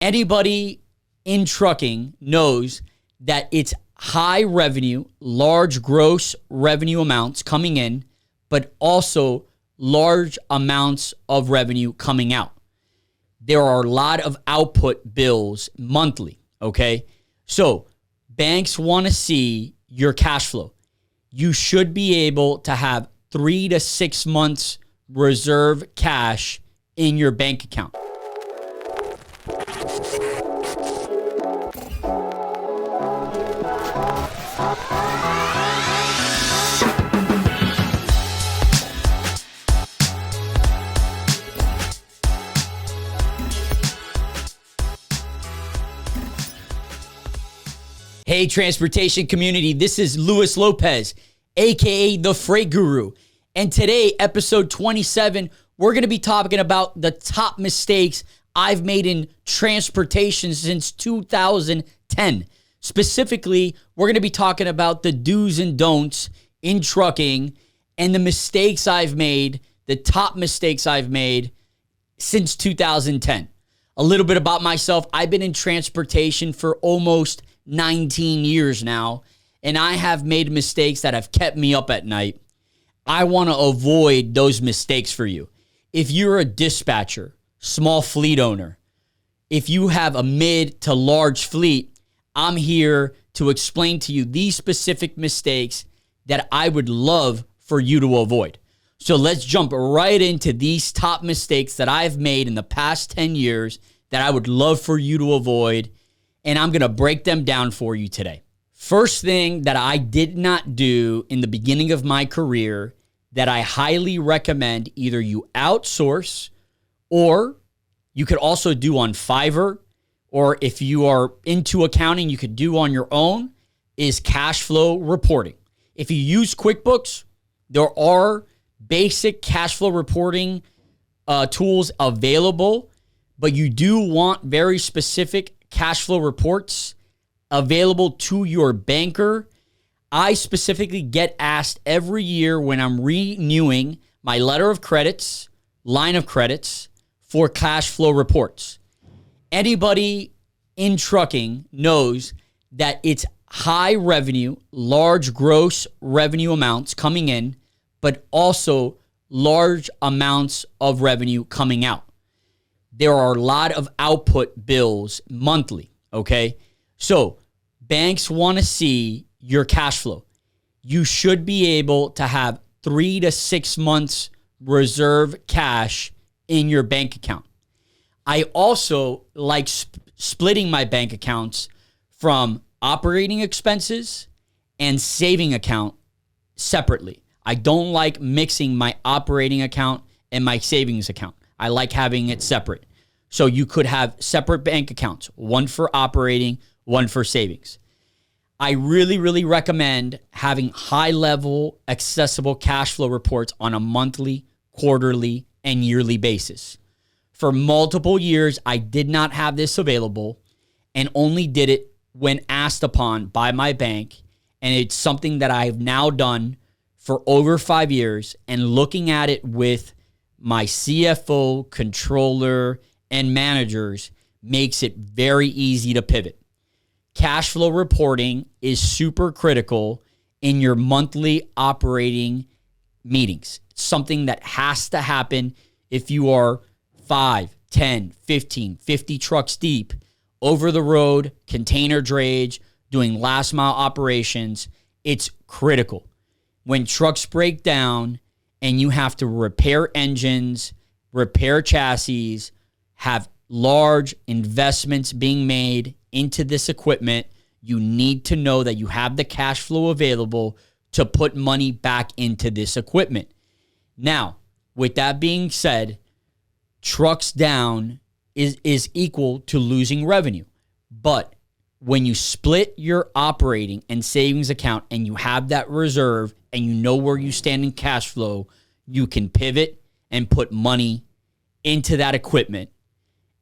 Anybody in trucking knows that it's high revenue, large gross revenue amounts coming in, but also large amounts of revenue coming out. There are a lot of output bills monthly, okay? So banks want to see your cash flow. You should be able to have 3 to 6 months reserve cash in your bank account. Hey, transportation community, this is Luis Lopez, aka the Freight Guru. And today, episode 27, we're going to be talking about the top mistakes I've made in transportation since 2010. Specifically, we're going to be talking about the do's and don'ts in trucking and the mistakes I've made, the top mistakes I've made since 2010. A little bit about myself. I've been in transportation for almost 19 years now, and I have made mistakes that have kept me up at night. I want to avoid those mistakes for you. If you're a dispatcher, small fleet owner, if you have a mid to large fleet, I'm here to explain to you these specific mistakes that I would love for you to avoid. So let's jump right into these top mistakes that I've made in the past 10 years that I would love for you to avoid. And I'm going to break them down for you today. First thing that I did not do in the beginning of my career that I highly recommend either you outsource or you could also do on Fiverr, or if you are into accounting, you could do on your own, is cash flow reporting. If you use QuickBooks, there are basic cash flow reporting tools available, but you do want very specific cash flow reports available to your banker. I specifically get asked every year when I'm renewing my letter of credits, line of credits for cash flow reports. Anybody in trucking knows that it's high revenue, large gross revenue amounts coming in, but also large amounts of revenue coming out. There are a lot of output bills monthly, okay? So banks want to see your cash flow. You should be able to have 3 to 6 months reserve cash in your bank account. I also like splitting my bank accounts from operating expenses and saving account separately. I don't like mixing my operating account and my savings account. I like having it separate. So you could have separate bank accounts, one for operating, one for savings. I really recommend having high-level, accessible cash flow reports on a monthly, quarterly, and yearly basis. For multiple years, I did not have this available and only did it when asked upon by my bank, and it's something that I've now done for over 5 years, and looking at it with my CFO, controller, and managers makes it very easy to pivot. Cash flow reporting is super critical in your monthly operating meetings. It's something that has to happen if you are 5, 10, 15, 50 trucks deep, over the road, container drayage, doing last mile operations. It's critical. When trucks break down and you have to repair engines, repair chassis, have large investments being made into this equipment, you need to know that you have the cash flow available to put money back into this equipment. Now, with that being said, trucks down is equal to losing revenue. But when you split your operating and savings account and you have that reserve and you know where you stand in cash flow, you can pivot and put money into that equipment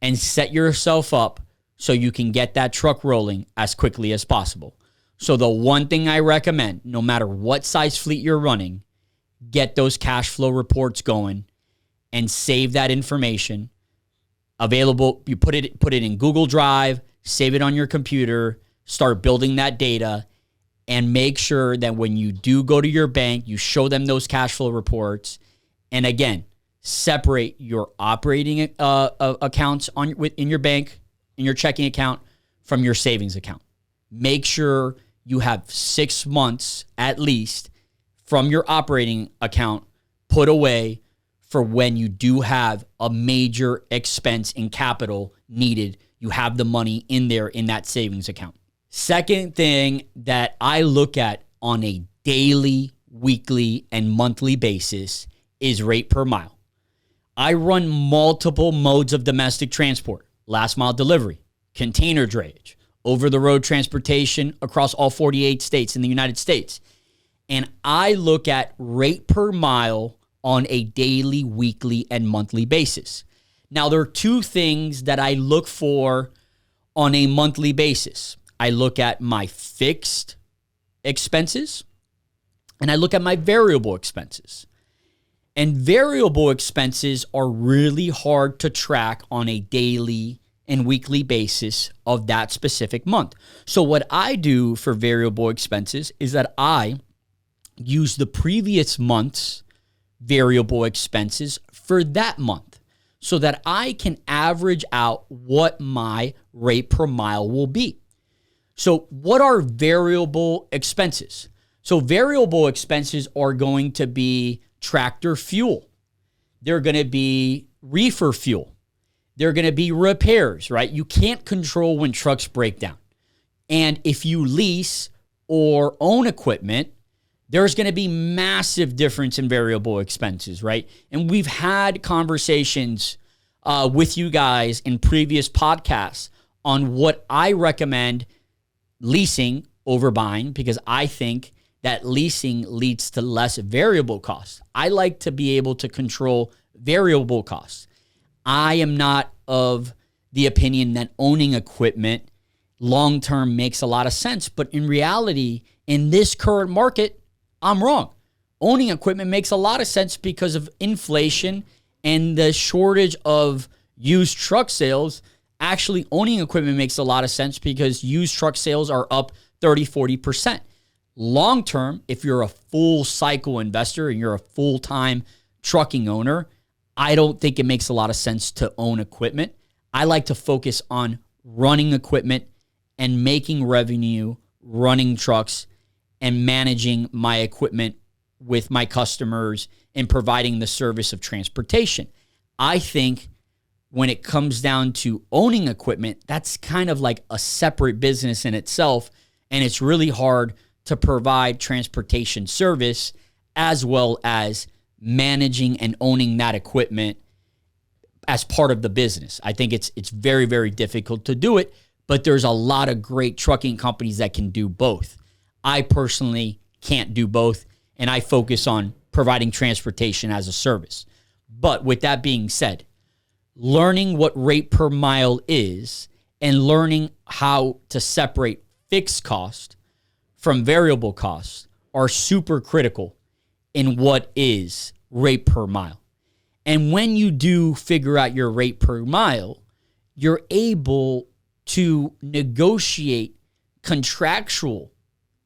and set yourself up so you can get that truck rolling as quickly as possible. So the one thing I recommend, no matter what size fleet you're running, get those cash flow reports going and save that information. available. You put it in Google Drive, save it on your computer, start building that data, and make sure that when you do go to your bank, you show them those cash flow reports. And again, separate your operating accounts in your bank, in your checking account, from your savings account. Make sure you have 6 months at least from your operating account put away for when you do have a major expense in capital needed. You have the money in there in that savings account. Second thing that I look at on a daily, weekly, and monthly basis is rate per mile. I run multiple modes of domestic transport: last mile delivery, container drayage, over-the-road transportation across all 48 states in the United States. And I look at rate per mile on a daily, weekly, and monthly basis. Now, there are two things that I look for on a monthly basis. I look at my fixed expenses and I look at my variable expenses. And variable expenses are really hard to track on a daily and weekly basis of that specific month. So what I do for variable expenses is that I use the previous month's variable expenses for that month so that I can average out what my rate per mile will be. So what are variable expenses? So variable expenses are going to be tractor fuel. They're going to be reefer fuel. They're going to be repairs, right? You can't control when trucks break down. And if you lease or own equipment, there's going to be massive difference in variable expenses, right? And we've had conversations with you guys in previous podcasts on what I recommend leasing over buying, because I think that leasing leads to less variable costs. I like to be able to control variable costs. I am not of the opinion that owning equipment long-term makes a lot of sense, but in reality, in this current market, I'm wrong. Owning equipment makes a lot of sense because of inflation and the shortage of used truck sales. Actually, owning equipment makes a lot of sense because used truck sales are up 30-40%. Long-term, if you're a full cycle investor and you're a full-time trucking owner, I don't think it makes a lot of sense to own equipment. I like to focus on running equipment and making revenue, running trucks, and managing my equipment with my customers and providing the service of transportation. I think when it comes down to owning equipment, that's kind of like a separate business in itself, and it's really hard to provide transportation service as well as managing and owning that equipment as part of the business. I think it's very, very difficult to do it, but there's a lot of great trucking companies that can do both. I personally can't do both, and I focus on providing transportation as a service. But with that being said, learning what rate per mile is and learning how to separate fixed cost from variable costs are super critical in what is rate per mile. And when you do figure out your rate per mile, you're able to negotiate contractual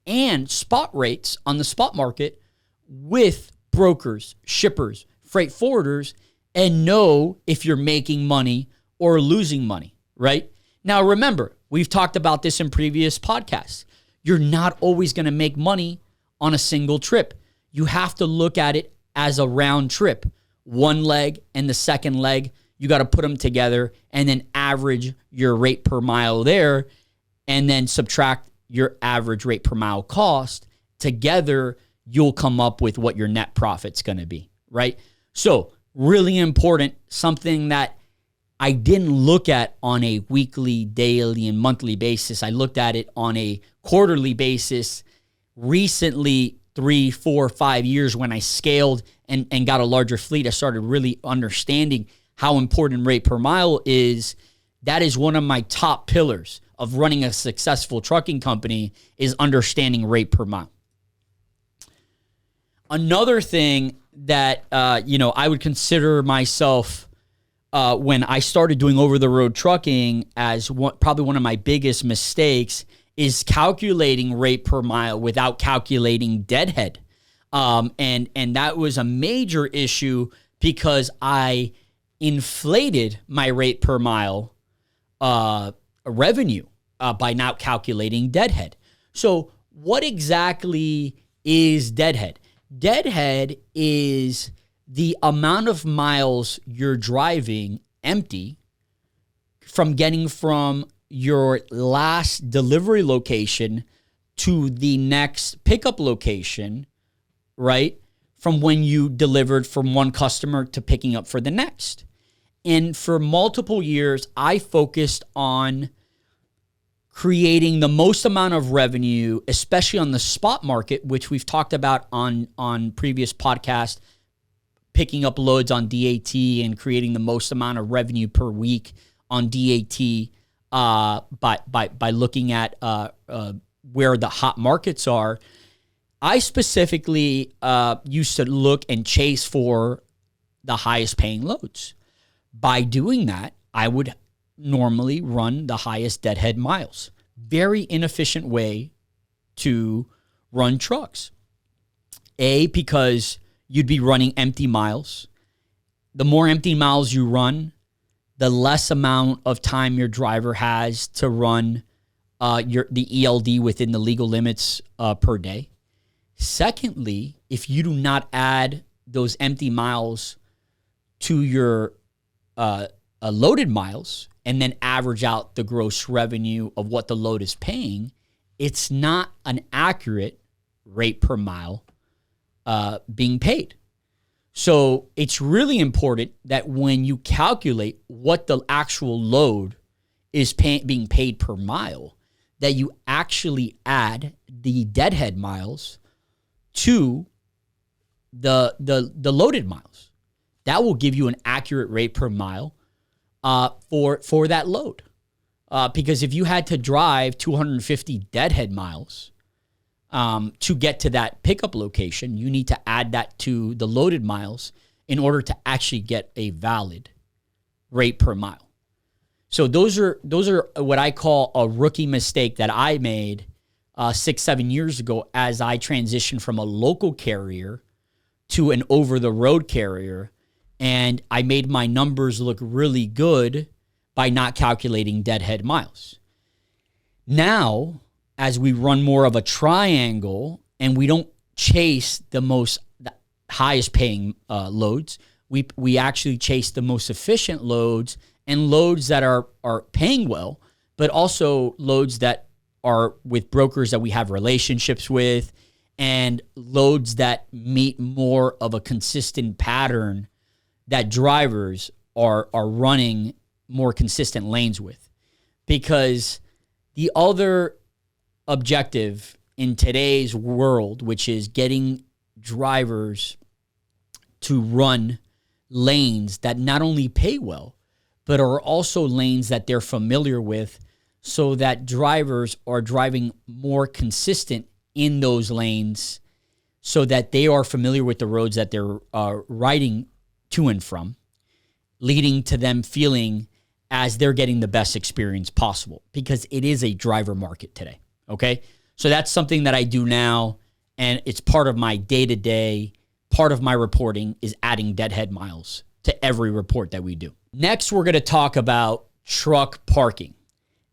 and spot rates on the spot market with brokers, shippers, freight forwarders, and know if you're making money or losing money, right? Now, remember, we've talked about this in previous podcasts. You're not always going to make money on a single trip. You have to look at it as a round trip. One leg and the second leg, you got to put them together and then average your rate per mile there and then subtract your average rate per mile cost. Together, you'll come up with what your net profit's going to be, right? So really important, something that I didn't look at on a weekly, daily, and monthly basis. I looked at it on a quarterly basis recently, 3, 4, 5 years when I scaled and got a larger fleet. I started really understanding how important rate per mile is. That is one of my top pillars of running a successful trucking company, is understanding rate per mile. Another thing that, I would consider myself when I started doing over-the-road trucking, probably one of my biggest mistakes is calculating rate per mile without calculating deadhead. And that was a major issue because I inflated my rate per mile revenue by not calculating deadhead. So what exactly is deadhead? Deadhead is the amount of miles you're driving empty from getting from your last delivery location to the next pickup location, right? From when you delivered from one customer to picking up for the next. And for multiple years, I focused on creating the most amount of revenue, especially on the spot market, which we've talked about on previous podcasts, picking up loads on DAT and creating the most amount of revenue per week on DAT by looking at where the hot markets are. I specifically used to look and chase for the highest paying loads. By doing that, I would normally run the highest deadhead miles. Very inefficient way to run trucks. Because you'd be running empty miles. The more empty miles you run, the less amount of time your driver has to run the ELD within the legal limits per day. Secondly, if you do not add those empty miles to your loaded miles and then average out the gross revenue of what the load is paying, it's not an accurate rate per mile being paid. So it's really important that when you calculate what the actual load is being paid per mile, that you actually add the deadhead miles to the loaded miles. That will give you an accurate rate per mile for that load. Because if you had to drive 250 deadhead miles to get to that pickup location, you need to add that to the loaded miles in order to actually get a valid rate per mile. So those are what I call a rookie mistake that I made 6-7 years ago as I transitioned from a local carrier to an over-the-road carrier, and I made my numbers look really good by not calculating deadhead miles. Now, as we run more of a triangle and we don't chase the highest paying loads, we actually chase the most efficient loads and loads that are paying well, but also loads that are with brokers that we have relationships with and loads that meet more of a consistent pattern that drivers are running more consistent lanes with. Because the other objective in today's world, which is getting drivers to run lanes that not only pay well, but are also lanes that they're familiar with, so that drivers are driving more consistent in those lanes so that they are familiar with the roads that they're riding to and from, leading to them feeling as they're getting the best experience possible, because it is a driver market today, okay? So that's something that I do now, and it's part of my day-to-day, part of my reporting is adding deadhead miles to every report that we do. Next, we're going to talk about truck parking.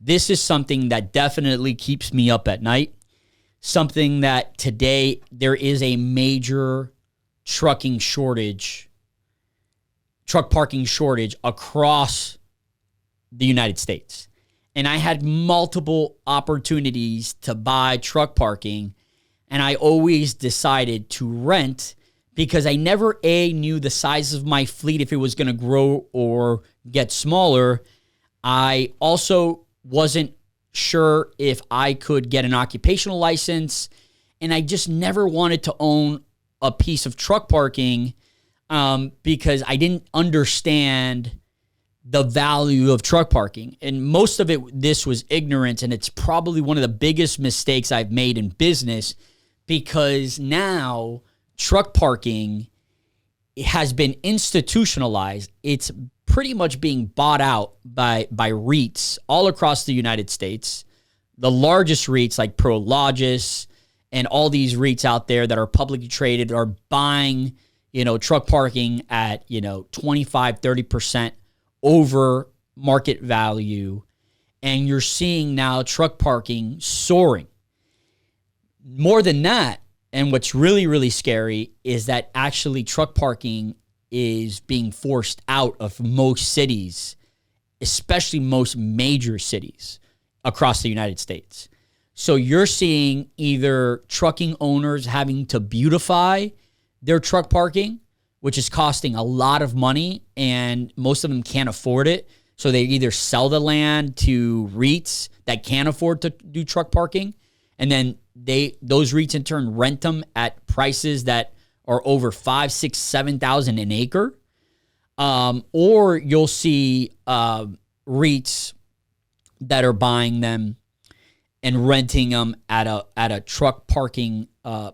This is something that definitely keeps me up at night, something that today there is a major truck parking shortage across the United States. And I had multiple opportunities to buy truck parking, and I always decided to rent because I never knew the size of my fleet, if it was going to grow or get smaller. I also wasn't sure if I could get an occupational license, and I just never wanted to own a piece of truck parking because I didn't understand the value of truck parking. And most of this was ignorance, and it's probably one of the biggest mistakes I've made in business, because now truck parking has been institutionalized. It's pretty much being bought out by REITs all across the United States. The largest REITs like Prologis and all these REITs out there that are publicly traded are buying, truck parking at, 25, 30% over market value. And you're seeing now truck parking soaring. More than that, and what's really, really scary is that actually truck parking is being forced out of most cities, especially most major cities across the United States. So you're seeing either trucking owners having to beautify their truck parking, which is costing a lot of money, and most of them can't afford it. So they either sell the land to REITs that can't afford to do truck parking, and then those REITs in turn rent them at prices that are over $5,000, $6,000, $7,000 an acre. Or you'll see REITs that are buying them and renting them at a truck parking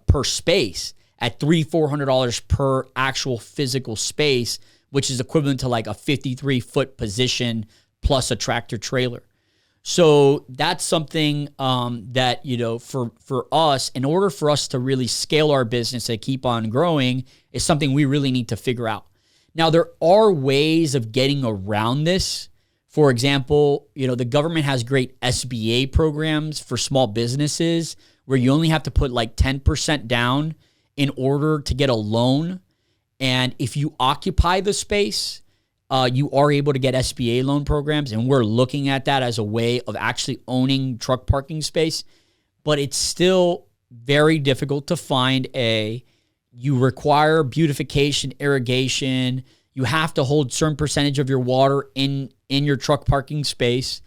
per space at $300-$400 per actual physical space, which is equivalent to like a 53-foot position plus a tractor trailer. So that's something that, for us, in order for us to really scale our business and keep on growing, is something we really need to figure out. Now, there are ways of getting around this. For example, the government has great SBA programs for small businesses where you only have to put like 10% down in order to get a loan. And if you occupy the space, you are able to get SBA loan programs, and we're looking at that as a way of actually owning truck parking space. But it's still very difficult to find you require beautification, irrigation. You have to hold a certain percentage of your water in your truck parking space.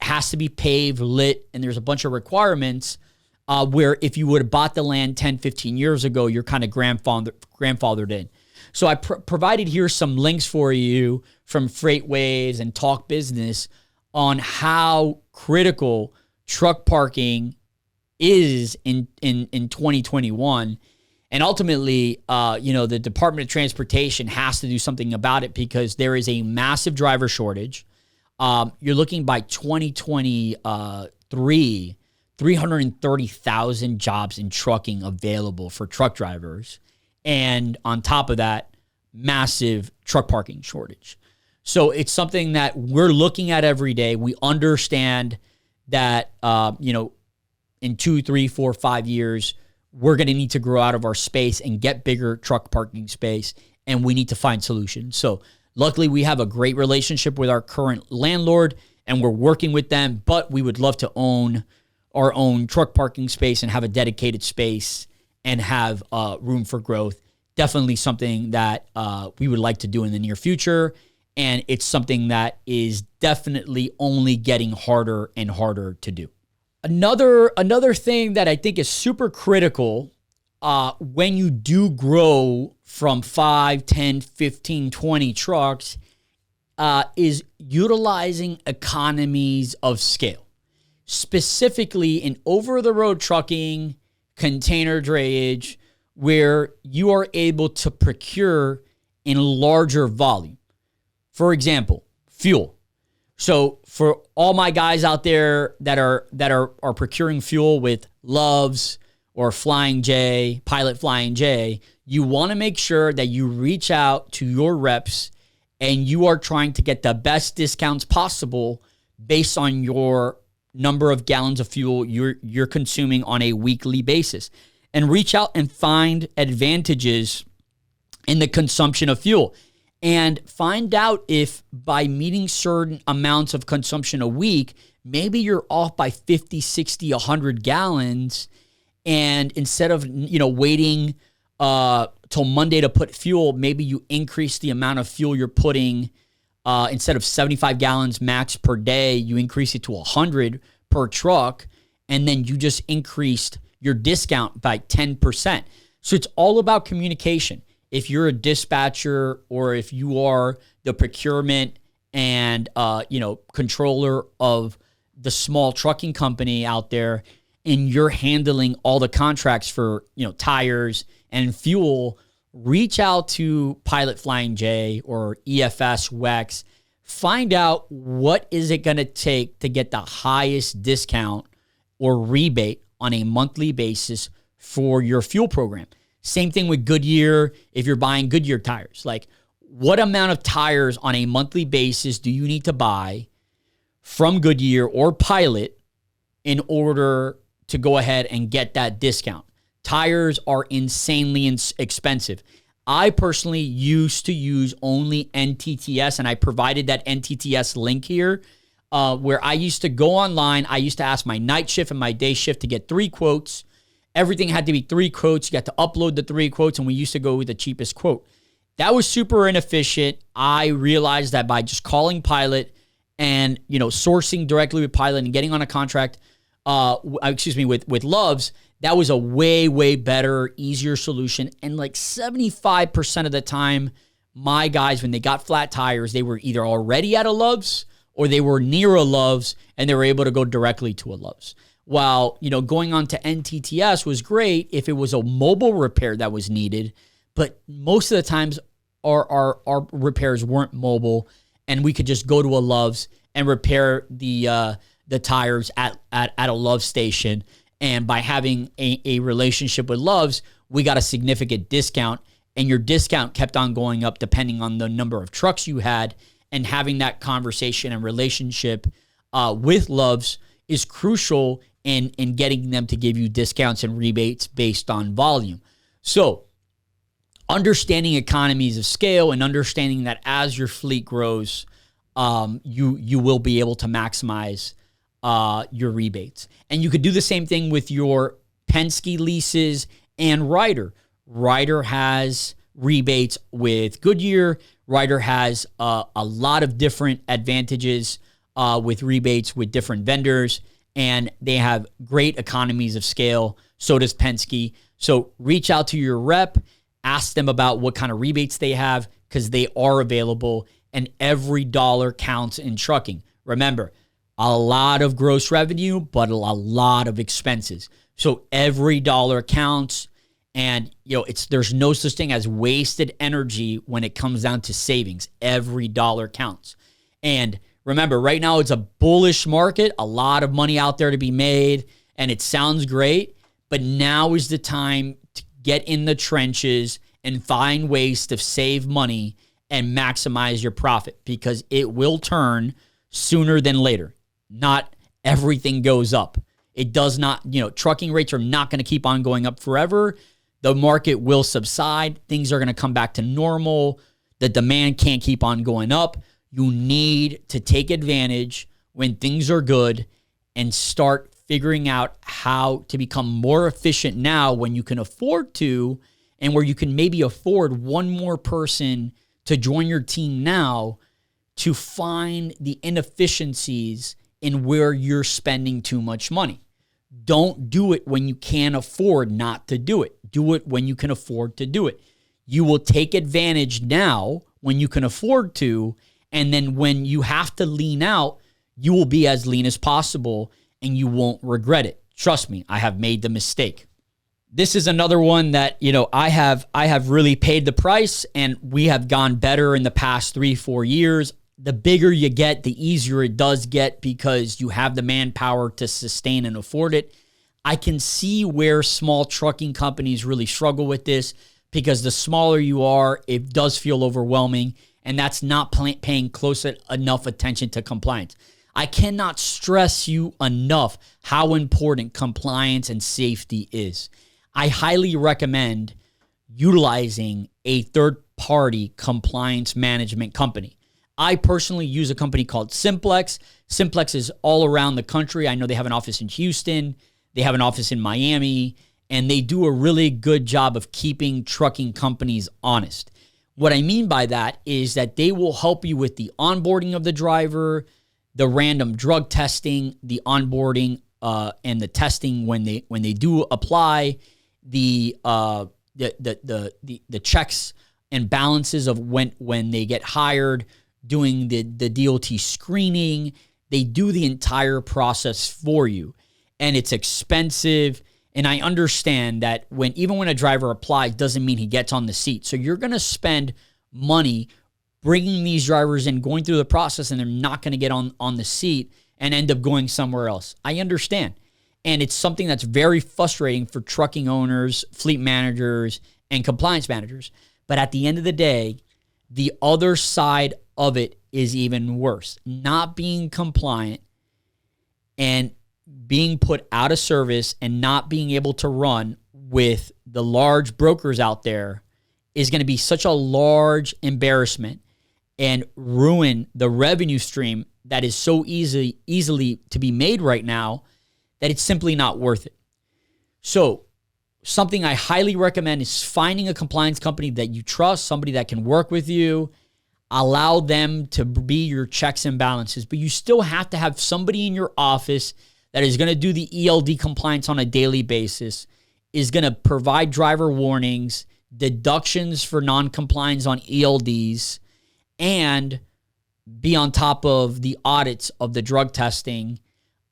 It has to be paved, lit, and there's a bunch of requirements where if you would have bought the land 10, 15 years ago, you're kind of grandfathered in. So I provided here some links for you from FreightWaves and Talk Business on how critical truck parking is in 2021. And ultimately, the Department of Transportation has to do something about it because there is a massive driver shortage. You're looking by 2023, 330,000 jobs in trucking available for truck drivers. And on top of that, massive truck parking shortage. So it's something that we're looking at every day. We understand that, in 2, 3, 4, 5 years, we're going to need to grow out of our space and get bigger truck parking space, and we need to find solutions. So luckily, we have a great relationship with our current landlord, and we're working with them, but we would love to own our own truck parking space and have a dedicated space and have room for growth. Definitely something that we would like to do in the near future. And it's something that is definitely only getting harder and harder to do. Another thing that I think is super critical when you do grow from 5, 10, 15, 20 trucks is utilizing economies of scale. Specifically in over-the-road trucking, container drayage, where you are able to procure in larger volume. For example, fuel. So for all my guys out there that are procuring fuel with Loves or Flying J, Pilot Flying J, you want to make sure that you reach out to your reps and you are trying to get the best discounts possible based on your number of gallons of fuel you're consuming on a weekly basis. And reach out and find advantages in the consumption of fuel. And find out if by meeting certain amounts of consumption a week, maybe you're off by 50, 60, 100 gallons. And instead of, waiting till Monday to put fuel, maybe you increase the amount of fuel you're putting. Instead of 75 gallons max per day, you increase it to 100 per truck. And then you just increased your discount by 10%. So it's all about communication. If you're a dispatcher or if you are the procurement and, controller of the small trucking company out there and you're handling all the contracts for, tires and fuel, reach out to Pilot Flying J or EFS, WEX, find out what is it going to take to get the highest discount or rebate on a monthly basis for your fuel program. Same thing with Goodyear. If you're buying Goodyear tires, like what amount of tires on a monthly basis do you need to buy from Goodyear or Pilot in order to go ahead and get that discount? Tires are insanely expensive. I personally used to use only NTTS, and I provided that NTTS link here, where I used to go online. I used to ask my night shift and my day shift to get 3 quotes. Everything had to be 3 quotes. You got to upload the 3 quotes, and we used to go with the cheapest quote. That was super inefficient. I realized that by just calling Pilot and, sourcing directly with Pilot and getting on a contract, with Love's, that was a way, way better, easier solution. And like 75% of the time, my guys, when they got flat tires, they were either already at a Love's or they were near a Love's and they were able to go directly to a Love's. While, going on to NTTS was great if it was a mobile repair that was needed, but most of the times our repairs weren't mobile and we could just go to a Love's and repair the tires at a Love's station. And by having a relationship with Love's, we got a significant discount, and your discount kept on going up depending on the number of trucks you had. And having that conversation and relationship with Love's is crucial in getting them to give you discounts and rebates based on volume. So understanding economies of scale and understanding that as your fleet grows, you will be able to maximize your rebates. And you could do the same thing with your Penske leases and Ryder. Ryder has rebates with Goodyear. Ryder has a lot of different advantages with rebates with different vendors, and they have great economies of scale. So does Penske. So reach out to your rep, ask them about what kind of rebates they have, because they are available, and every dollar counts in trucking. Remember, a lot of gross revenue, but a lot of expenses. So every dollar counts, and there's no such thing as wasted energy when it comes down to savings. Every dollar counts. And remember, right now it's a bullish market, a lot of money out there to be made, and it sounds great, but now is the time to get in the trenches and find ways to save money and maximize your profit, because it will turn sooner than later. Not everything goes up. It does not, trucking rates are not going to keep on going up forever. The market will subside. Things are going to come back to normal. The demand can't keep on going up. You need to take advantage when things are good and start figuring out how to become more efficient now when you can afford to, and where you can maybe afford one more person to join your team now to find the inefficiencies in where you're spending too much money. Don't do it when you can't afford not to do it. Do it when you can afford to do it. You will take advantage now when you can afford to, and then when you have to lean out, you will be as lean as possible and you won't regret it. Trust me, I have made the mistake. This is another one that, I have really paid the price, and we have gone better in the past 3-4 years. The bigger you get, the easier it does get, because you have the manpower to sustain and afford it. I can see where small trucking companies really struggle with this, because the smaller you are, it does feel overwhelming, and that's not paying close enough attention to compliance. I cannot stress you enough how important compliance and safety is. I highly recommend utilizing a third-party compliance management company. I personally use a company called Simplex. Simplex is all around the country. I know they have an office in Houston. They have an office in Miami, and they do a really good job of keeping trucking companies honest. What I mean by that is that they will help you with the onboarding of the driver, the random drug testing, the onboarding, and the testing when they do apply, the checks and balances of when they get hired, doing the DOT screening. They do the entire process for you, and it's expensive. And I understand that even when a driver applies, doesn't mean he gets on the seat. So you're going to spend money bringing these drivers in, going through the process, and they're not going to get on the seat and end up going somewhere else. I understand. And it's something that's very frustrating for trucking owners, fleet managers, and compliance managers. But at the end of the day, the other side of it is even worse. Not being compliant and being put out of service and not being able to run with the large brokers out there is going to be such a large embarrassment and ruin the revenue stream that is so easily to be made right now that it's simply not worth it. So something I highly recommend is finding a compliance company that you trust, somebody that can work with you, allow them to be your checks and balances, but you still have to have somebody in your office that is going to do the ELD compliance on a daily basis, is going to provide driver warnings, deductions for non-compliance on ELDs, and be on top of the audits of the drug testing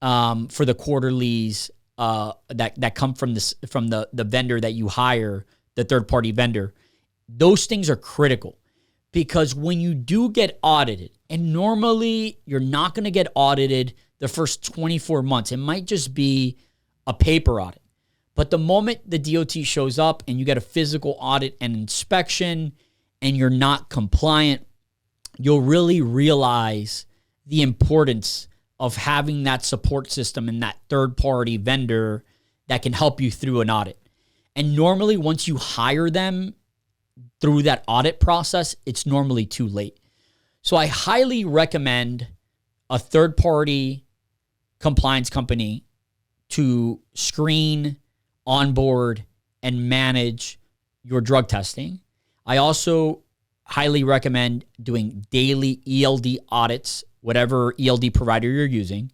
for the quarterlies that come from the vendor that you hire, the third-party vendor. Those things are critical because when you do get audited, and normally you're not going to get audited the first 24 months. It might just be a paper audit. But the moment the DOT shows up and you get a physical audit and inspection and you're not compliant, you'll really realize the importance of having that support system and that third-party vendor that can help you through an audit. And normally once you hire them through that audit process, it's normally too late. So I highly recommend a third-party compliance company to screen, onboard, and manage your drug testing. I also highly recommend doing daily ELD audits, whatever ELD provider you're using,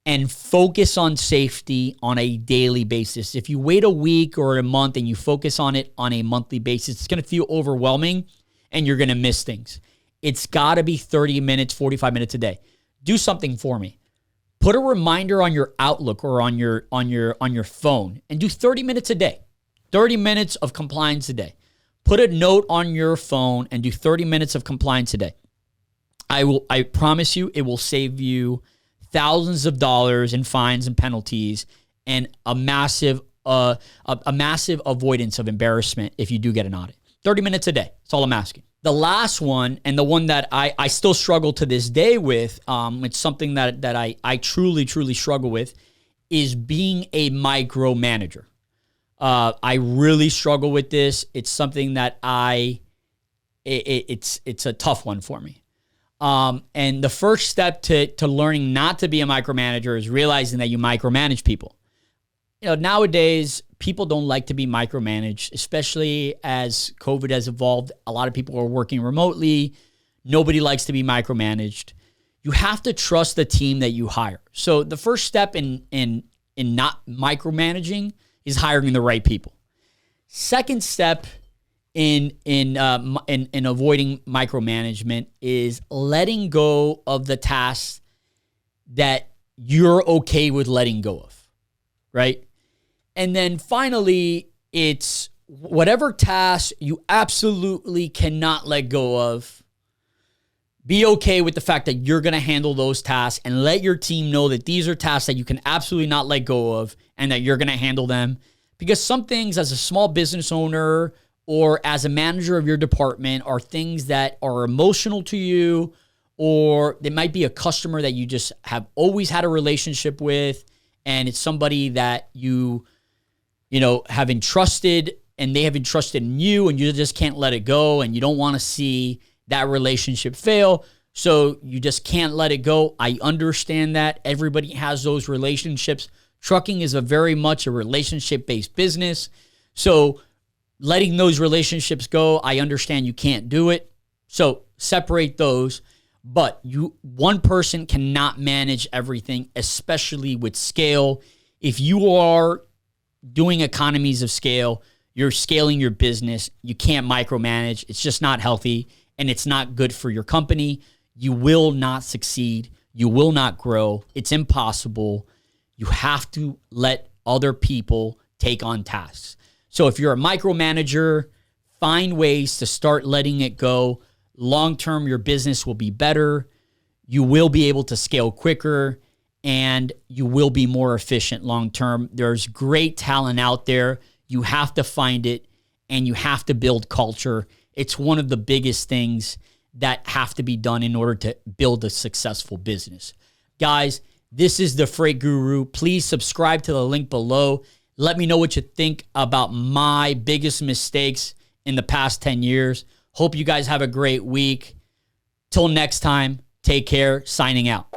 and focus on safety on a daily basis. If you wait a week or a month and you focus on it on a monthly basis, it's going to feel overwhelming and you're going to miss things. It's got to be 30 minutes, 45 minutes a day. Do something for me. Put a reminder on your Outlook or on your phone and do 30 minutes a day. 30 minutes of compliance a day. Put a note on your phone and do 30 minutes of compliance a day. I promise you it will save you thousands of dollars in fines and penalties and a massive avoidance of embarrassment if you do get an audit. 30 minutes a day. That's all I'm asking. The last one, and the one that I still struggle to this day with, it's something that I truly struggle with, is being a micromanager. I really struggle with this. It's something that it's a tough one for me. And the first step to learning not to be a micromanager is realizing that you micromanage people. You know, nowadays, people don't like to be micromanaged, especially as COVID has evolved. A lot of people are working remotely. Nobody likes to be micromanaged. You have to trust the team that you hire. So the first step in not micromanaging is hiring the right people. Second step in avoiding micromanagement is letting go of the tasks that you're okay with letting go of, right? And then finally, it's whatever tasks you absolutely cannot let go of, be okay with the fact that you're going to handle those tasks and let your team know that these are tasks that you can absolutely not let go of and that you're going to handle them. Because some things as a small business owner or as a manager of your department are things that are emotional to you, or they might be a customer that you just have always had a relationship with, and it's somebody that you have entrusted and they have entrusted in you, and you just can't let it go, and you don't want to see that relationship fail. So you just can't let it go. I understand that. Everybody has those relationships. Trucking is very much a relationship-based business. So letting those relationships go, I understand you can't do it. So separate those. But one person cannot manage everything, especially with scale. If you are doing economies of scale, you're scaling your business, you can't micromanage. It's just not healthy, and it's not good for your company. You will not succeed. You will not grow. It's impossible. You have to let other people take on tasks. So if you're a micromanager, find ways to start letting it go. long term, your business will be better. You will be able to scale quicker, and you will be more efficient long term. There's great talent out there. You have to find it, and you have to build culture. It's one of the biggest things that have to be done in order to build a successful business. Guys, this is the Freight Guru. Please subscribe to the link below. Let me know what you think about my biggest mistakes in the past 10 years. Hope you guys have a great week. Till next time, take care. Signing out.